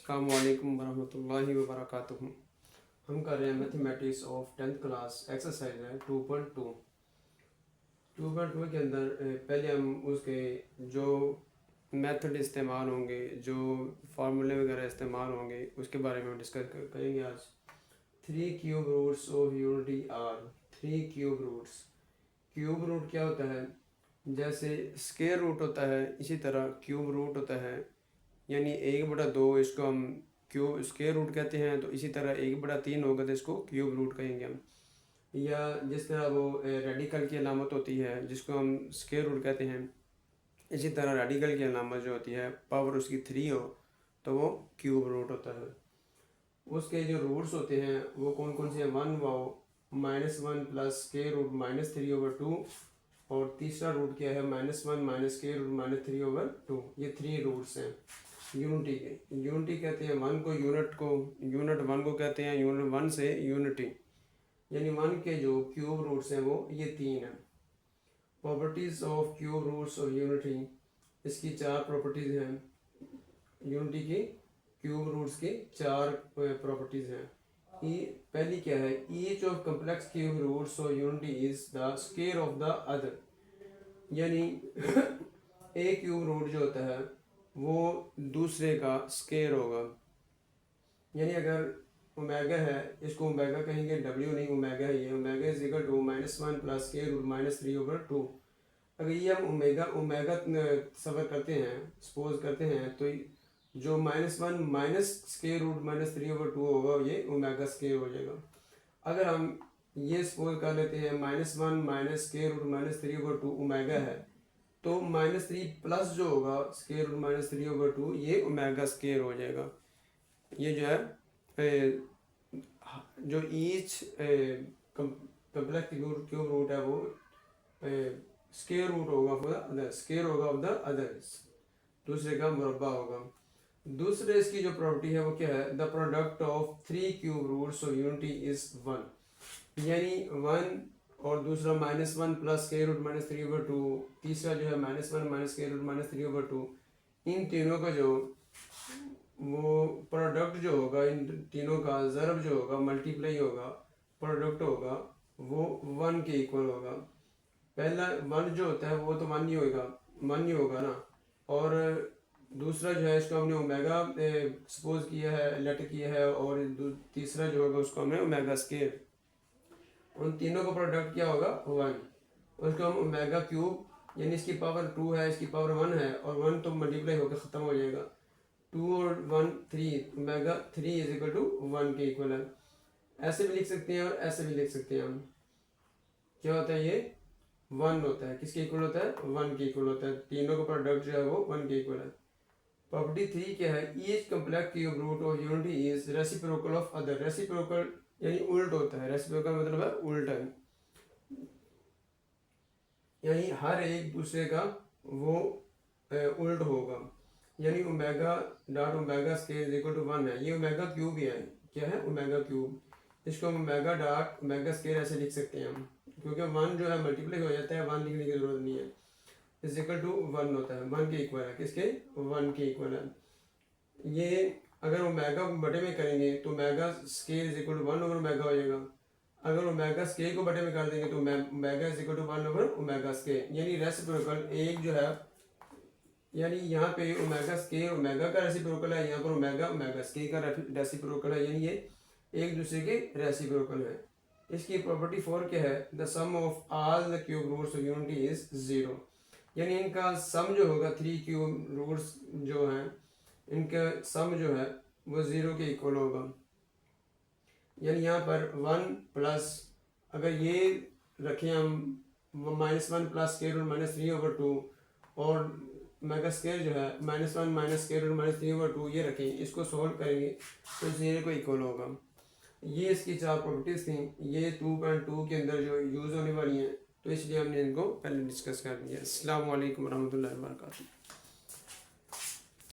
अस्सलाम वालेकुम वरहमतुल्लाहि वबरकातुहू। हम कर रहे हैं mathematics of 10th class, exercise है 2.2। 2.2 के अंदर पहले हम उसके जो मेथड इस्तेमाल होंगे, जो फार्मूले वगैरह इस्तेमाल होंगे, उसके बारे में डिस्कस करेंगे आज। 3 cube roots of unity are 3 cube roots. Cube root क्या होता है? जैसे स्क्वायर रूट होता है, इसी तरह क्यूब रूट होता है, यानी 1/2 इसको हम क्यूब स्क्वायर रूट कहते हैं। तो इसी तरह 1/3 होगा तो इसको क्यूब रूट कहेंगे हम। या जिस तरह वो रेडिकल की अलामत होती है जिसको हम स्क्वायर रूट कहते हैं, इसी तरह रेडिकल की अलामत जो होती है पावर उसकी 3 हो तो वो क्यूब रूट होता है। उसके जो रूट्स होते हैं वो कौन कौन से हैं? 1 प्लस स्क्वायर रूट -3/2, और तीसरा रूट क्या है? -1 स्क्वायर रूट -3/2। ये 3 रूट्स हैं यूनिटी के। यूनिटी कहते हैं 1 को, यूनिट 1 को कहते हैं, यूनिट 1 से यूनिटी, यानी 1 के जो क्यूब रूट्स हैं वो ये 3 हैं। Properties of cube roots of unity, इसकी 4 प्रॉपर्टीज हैं। यूनिटी की क्यूब रूट्स की 4 प्रॉपर्टीज हैं। पहली क्या है? Each of complex cube roots of unity is the square of the other, यानी एक क्यूब रूट जो होता है वो दूसरे का स्क्वायर होगा। यानी अगर ओमेगा है, इसको ओमेगा कहेंगे, डब्ल्यू नहीं, ओमेगा है ये। Omega is equal to -1 plus square root -3/2। अगर ये हम ओमेगा सफ़र करते हैं, सपोज करते हैं, तो जो -1 माइनस स्क्वायर रूट -3/2 होगा ये ओमेगा स्क्वायर हो जाएगा। अगर हम ये सपोज कर लेते हैं -1 माइनस स्क्वायर रूट -3/2 ओमेगा है, तो -3 प्लस जो होगा स्क्वायर रूट -3/2 ये ओमेगा स्क्वायर हो जाएगा। ये जो है जो ईच कम्प्लेक्स क्यूब रूट है वो स्क्वायर रूट होगा ऑफ द अदर, स्क्वायर होगा ऑफ द अदर्स, दूसरे का मुरब्बा होगा। दूसरे इसकी जो प्रॉपर्टी है वो क्या है? The product of 3 cube roots of unity is 1, यानी 1 और दूसरा -1 प्लस स्क्वायर रूट -3/2, तीसरा जो है -1 स्क्वायर रूट -3/2, इन तीनों का जो वो प्रोडक्ट जो होगा, इन तीनों का ज़रब जो होगा, मल्टीप्लाई होगा, प्रोडक्ट होगा, वो 1 के इक्वल होगा। पहला 1 जो होता है वो तो 1 ही होगा ना, और दूसरा जो है इसको हमने ओमेगा सपोज किया है, लेट किया है, और तीसरा जो होगा उसको हमने ओमेगा स्क्वायर। उन तीनों का प्रोडक्ट क्या होगा? 1। उसको हम ओमेगा क्यूब, यानी इसकी पावर 2 है, इसकी पावर 1 है, और 1 तो मल्टीप्लाई होकर ख़त्म हो जाएगा। 2 और 1 3, ओमेगा 3 इज इक्वल टू 1 के इक्वल है। ऐसे भी लिख सकते हैं और ऐसे भी लिख सकते हैं हम। क्या होता है? ये 1 होता है। किसके इक्वल होता है? 1 के इक्वल होता है। तीनों का प्रोडक्ट जो है वो 1 के इक्वल है। प्रॉपर्टी 3 क्या है? Each complex cube root of unity is reciprocal of other. Reciprocal यानी उल्ट होता है। रेसिप्रोकल मतलब है उल्टा है, यानी हर एक दूसरे का वो उल्ट होगा। यानी omega dot omega square is equal to 1 है। ये ओमेगा क्यूब ही है। क्या है? Omega cube. इसको हम ओमेगा डॉट ओमेगा स्क्वायर ऐसे लिख सकते हैं हम, क्योंकि 1 जो है मल्टीप्लाई हो जाता है, 1 लिखने की जरूरत नहीं है। इज इक्वल टू 1 होता है, 1 के इक्वल है। किसके? 1 के इक्वल है। ये अगर ओमेगा बटे में करेंगे तो omega square is equal to 1/ओमेगा हो जाएगा। अगर ओमेगा स्क्वायर को बटे में कर देंगे तो ओमेगा इज इक्वल टू 1/ओमेगा स्क्वायर, यानी रेसिप्रोकल एक जो है, यानी यहाँ पे ओमेगा स्क्वायर ओमेगा का रेसिप्रोकल है, यहाँ पर ओमेगा ओमेगा स्क्वायर का रेसिप्रोकल है, यानी ये एक दूसरे के रेसिप्रोकल है। इसकी प्रॉपर्टी 4 क्या है? The sum of all the cube roots of unity is 0, यानी इनका सम जो होगा 3 क्यूब रूट्स जो हैं, इनका सम जो है वो 0 के इक्वल होगा। यानी यहाँ पर 1 प्लस, अगर ये रखें हम -1 प्लस स्क्वायर रूट -3/2, और ओमेगा स्क्वायर जो है -1 स्क्वायर रूट -3/2 ये रखें, इसको सॉल्व करेंगे तो 0 को इक्वल होगा। ये इसकी 4 प्रॉपर्टीज थी। ये 2.2 के अंदर जो यूज़ होने वाली हैं, तो इसलिए हमने इनको पहले डिस्कस कर लिया। अस्सलाम वालेकुम रहमतुल्लाहि व बरकातुहू।